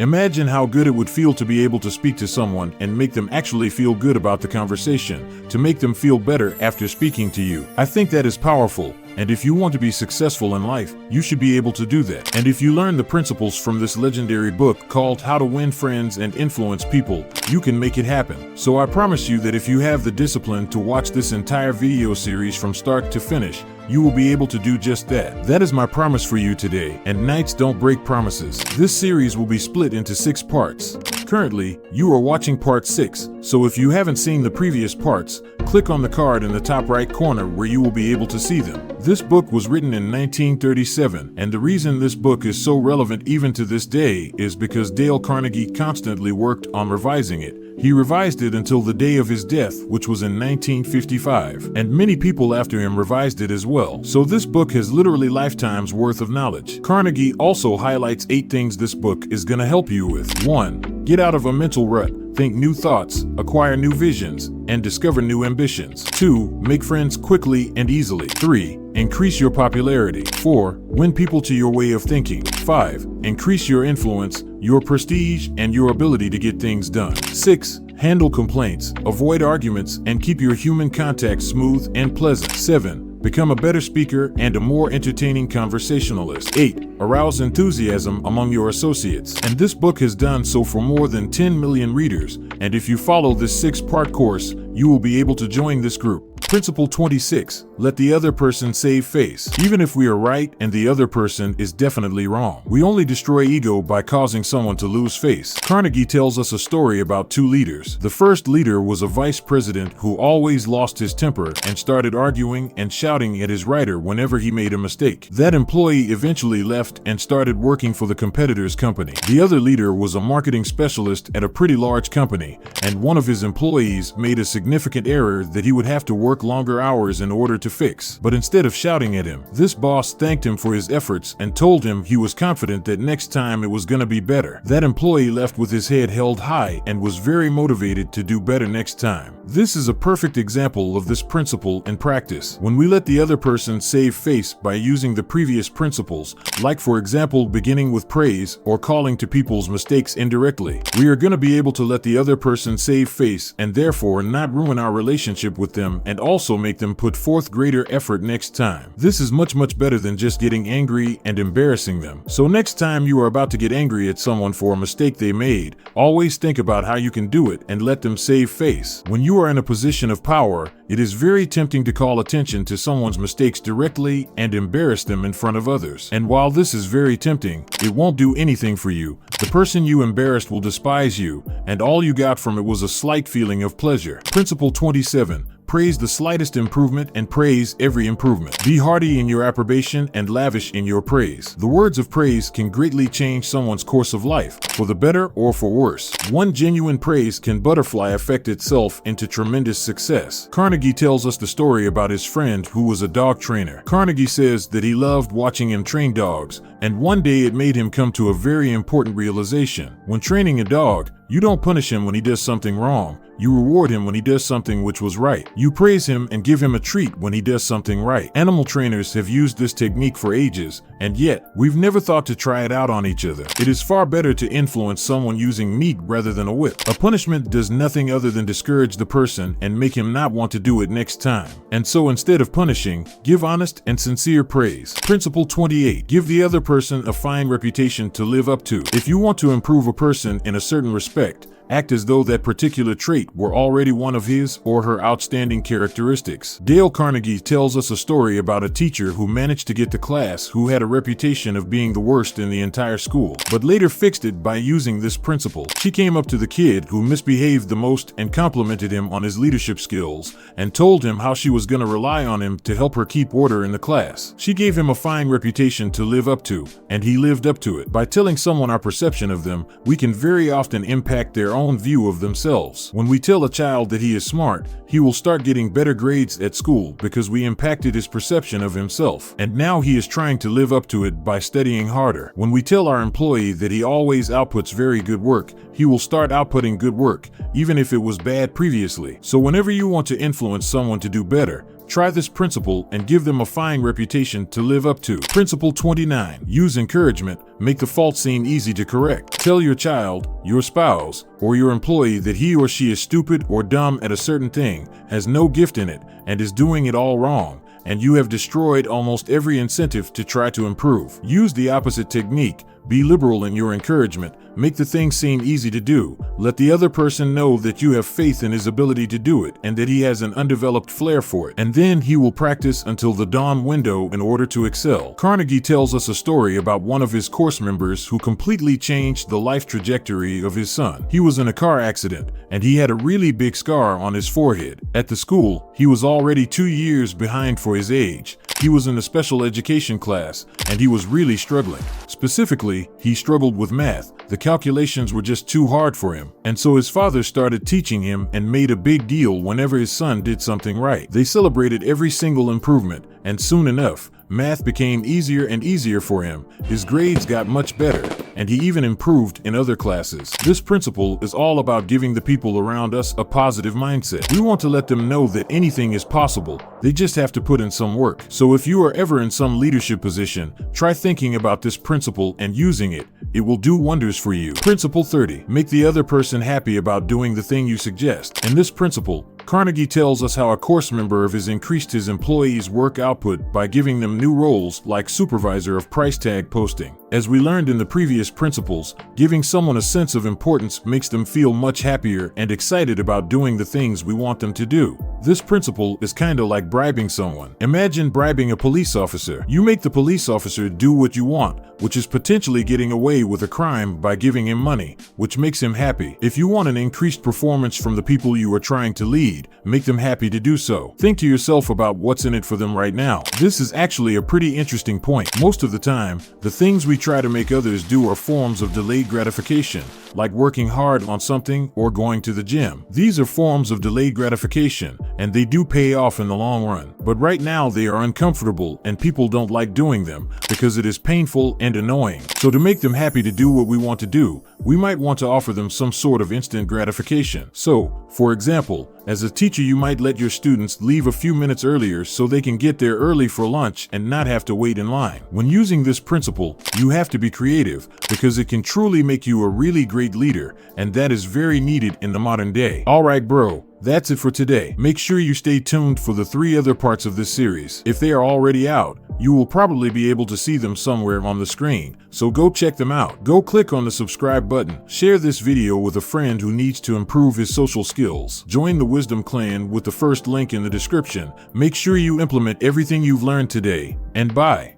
Imagine how good it would feel to be able to speak to someone and make them actually feel good about the conversation, to make them feel better after speaking to you. I think that is powerful. And if you want to be successful in life, you should be able to do that. And if you learn the principles from this legendary book called How to Win Friends and Influence People, you can make it happen. So I promise you that if you have the discipline to watch this entire video series from start to finish, you will be able to do just that. That is my promise for you today, and Knights don't break promises. This series will be split into 6 parts. Currently, you are watching part 6, so if you haven't seen the previous parts, click on the card in the top right corner where you will be able to see them. This book was written in 1937, and the reason this book is so relevant even to this day is because Dale Carnegie constantly worked on revising it. He revised it until the day of his death, which was in 1955, and many people after him revised it as well. So this book has literally lifetimes worth of knowledge. Carnegie also highlights 8 things this book is going to help you with. 1. Get out of a mental rut. Think new thoughts, acquire new visions, and discover new ambitions. 2. Make friends quickly and easily. 3. Increase your popularity. 4. Win people to your way of thinking. 5. Increase your influence, your prestige, and your ability to get things done. 6. Handle complaints, avoid arguments, and keep your human contact smooth and pleasant. 7. Become a better speaker and a more entertaining conversationalist. 8. Arouse enthusiasm among your associates. And this book has done so for more than 10 million readers, and if you follow this 6-part course, you will be able to join this group. Principle 26. Let the other person save face. Even if we are right and the other person is definitely wrong, we only destroy ego by causing someone to lose face. Carnegie tells us a story about 2 leaders. The first leader was a vice president who always lost his temper and started arguing and shouting at his writer whenever he made a mistake. That employee eventually left and started working for the competitor's company. The other leader was a marketing specialist at a pretty large company, and one of his employees made a significant error that he would have to work longer hours in order to fix. But instead of shouting at him, this boss thanked him for his efforts and told him he was confident that next time it was going to be better. That employee left with his head held high and was very motivated to do better next time. This is a perfect example of this principle in practice. When we let the other person save face by using the previous principles, like for example beginning with praise or calling to people's mistakes indirectly, we are going to be able to let the other person save face and therefore not ruin our relationship with them and also make them put forth greater effort next time. This is much better than just getting angry and embarrassing them. So next time you are about to get angry at someone for a mistake they made, always think about how you can do it and let them save face. When you are in a position of power, it is very tempting to call attention to someone's mistakes directly and embarrass them in front of others. And while this is very tempting, it won't do anything for you. The person you embarrassed will despise you, and all you got from it was a slight feeling of pleasure. Principle 27. Praise the slightest improvement and praise every improvement. Be hearty in your approbation and lavish in your praise. The words of praise can greatly change someone's course of life, for the better or for worse. One genuine praise can butterfly effect itself into tremendous success. Carnegie tells us the story about his friend who was a dog trainer. Carnegie says that he loved watching him train dogs, and one day it made him come to a very important realization. When training a dog, you don't punish him when he does something wrong. You reward him when he does something which was right. You praise him and give him a treat when he does something right. Animal trainers have used this technique for ages, and yet we've never thought to try it out on each other. It is far better to influence someone using meat rather than a whip. A punishment does nothing other than discourage the person and make him not want to do it next time. And so instead of punishing, give honest and sincere praise. Principle 28. Give the other person a fine reputation to live up to. If you want to improve a person in a certain respect, act as though that particular trait were already one of his or her outstanding characteristics. Dale Carnegie tells us a story about a teacher who managed to get the class who had a reputation of being the worst in the entire school, but later fixed it by using this principle. She came up to the kid who misbehaved the most and complimented him on his leadership skills and told him how she was going to rely on him to help her keep order in the class. She gave him a fine reputation to live up to, and he lived up to it. By telling someone our perception of them, we can very often impact their own view of themselves. When we tell a child that he is smart, he will start getting better grades at school because we impacted his perception of himself, and now he is trying to live up to it by studying harder. When we tell our employee that he always outputs very good work, he will start outputting good work, even if it was bad previously. So whenever you want to influence someone to do better, Try this principle and give them a fine reputation to live up to. Principle 29. Use encouragement. Make the fault seem easy to correct. Tell your child, your spouse, or your employee that he or she is stupid or dumb at a certain thing, has no gift in it, and is doing it all wrong, and you have destroyed almost every incentive to try to improve. Use the opposite technique. Be liberal in your encouragement. Make the thing seem easy to do. Let the other person know that you have faith in his ability to do it and that he has an undeveloped flair for it. And then he will practice until the dawn window in order to excel. Carnegie tells us a story about one of his course members who completely changed the life trajectory of his son. He was in a car accident and he had a really big scar on his forehead. At the school, he was already 2 years behind for his age. He was in a special education class and he was really struggling. Specifically, he struggled with math. The calculations were just too hard for him. And so his father started teaching him and made a big deal whenever his son did something right. They celebrated every single improvement, and soon enough, math became easier and easier for him. His grades got much better, and he even improved in other classes. This principle is all about giving the people around us a positive mindset. We want to let them know that anything is possible. They just have to put in some work. So if you are ever in some leadership position, try thinking about this principle and using it. It will do wonders for you. Principle 30. Make the other person happy about doing the thing you suggest. In this principle, Carnegie tells us how a course member of his increased his employees' work output by giving them new roles like supervisor of price tag posting. As we learned in the previous principles, giving someone a sense of importance makes them feel much happier and excited about doing the things we want them to do. This principle is kinda like bribing someone. Imagine bribing a police officer. You make the police officer do what you want, which is potentially getting away with a crime by giving him money, which makes him happy. If you want an increased performance from the people you are trying to lead, make them happy to do so. Think to yourself about what's in it for them right now. This is actually a pretty interesting point. Most of the time, the things we try to make others do are forms of delayed gratification, like working hard on something or going to the gym. These are forms of delayed gratification, and they do pay off in the long run. But right now they are uncomfortable and people don't like doing them because it is painful and annoying. So to make them happy to do what we want to do, we might want to offer them some sort of instant gratification. So, for example, as a teacher, you might let your students leave a few minutes earlier so they can get there early for lunch and not have to wait in line. When using this principle, you have to be creative because it can truly make you a really great leader, and that is very needed in the modern day. Alright bro, that's it for today. Make sure you stay tuned for the 3 other parts of this series. If they are already out, you will probably be able to see them somewhere on the screen, so go check them out. Go click on the subscribe button. Share this video with a friend who needs to improve his social skills. Join the Wisdom Clan with the first link in the description. Make sure you implement everything you've learned today, and bye.